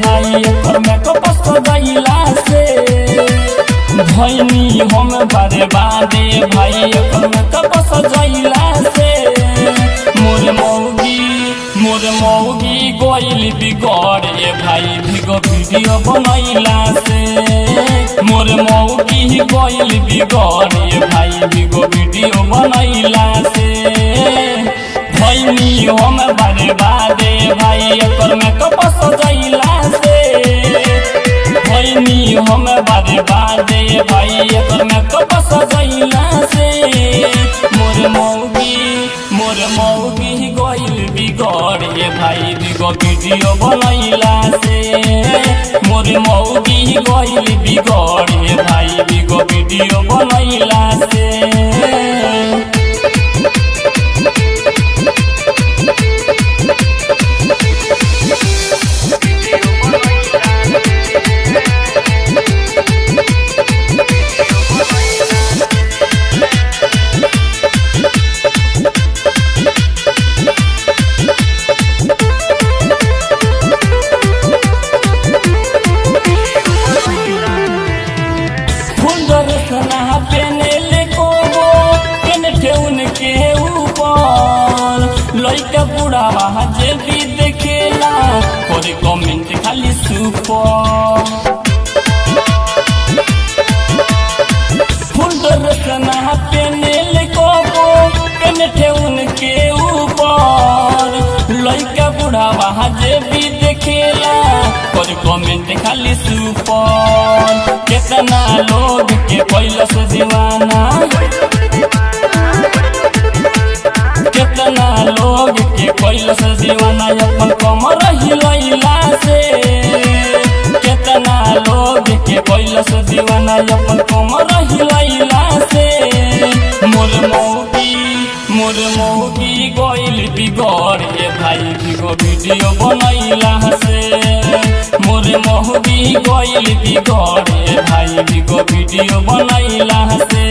भाई एकर मेकअप सजैला से भैनी हम बर्बादे भाई एकर मेकअप सजैला से मोर मौगी गोइल बिगड़े भाई भिगो वीडियो बनैला से मोर मौगी गोइल बिगड़े भाई भिगो वीडियो बनैला से भैनी हम बर्बादे भाई एकर मेकअप सजैला से भैनी हम बर्बादे भाई एकर मेकअप सजैला से मोर मौगी गोइल बिगड़े भाई बिगो वीडियो बनैला से मोर मौगी गोइल बिगड़े भाई बिगो वीडियो बनैला से लइका बुढ़ा वहाँ जे भी देखेला और कमेंट खाली सुपर फुल दर्शना पेनेल कोबो पेनठे उनके ऊपर लइका बुढ़ा वहाँ जे भी देखेला और कमेंट खाली सुपर कितना लोग के कैलस दीवाना कितना लोग के कैलस दीवाना अपन कमर हिलैला से कितना लोग के कैलस दीवाना अपन कमर हिलैला से मोर मौगी गोइल बिगड़े भाई बिगो वीडियो बनैला से मोर मौगी गोइल बिगड़े भाई बिगो वीडियो बनैला से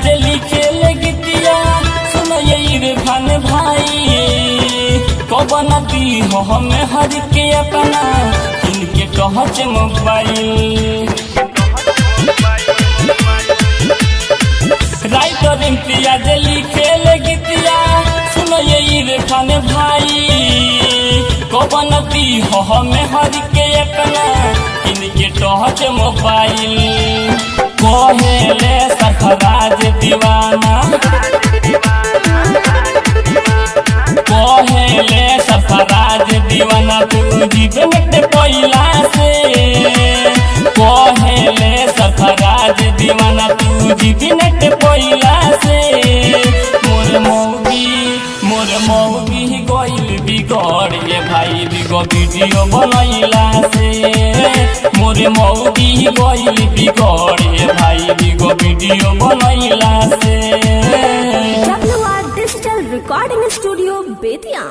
जे लिखे गीतिया सुन इरफान भाई कबनती हो हमें हर के अपना इनके कहच मोबाइल राइटर इम्तियाज लिखे गीतिया सुन इरफान भाई कबनती हो हमें हर के अपना इनके कहच मोबाइल कहेले सरफराज दीवाना कहेले सरफराज दीवाना तू जीवन पहिला से कहेले सरफराज दीवाना तू जीवन पहिला से मोर मौगी गोइल बिगड़े भाई बिगो वीडियो बनैला से मोर मौगी गोइल बिगड़े भाई बिगो वीडियो बनैला से WR digital recording studio Bettiah.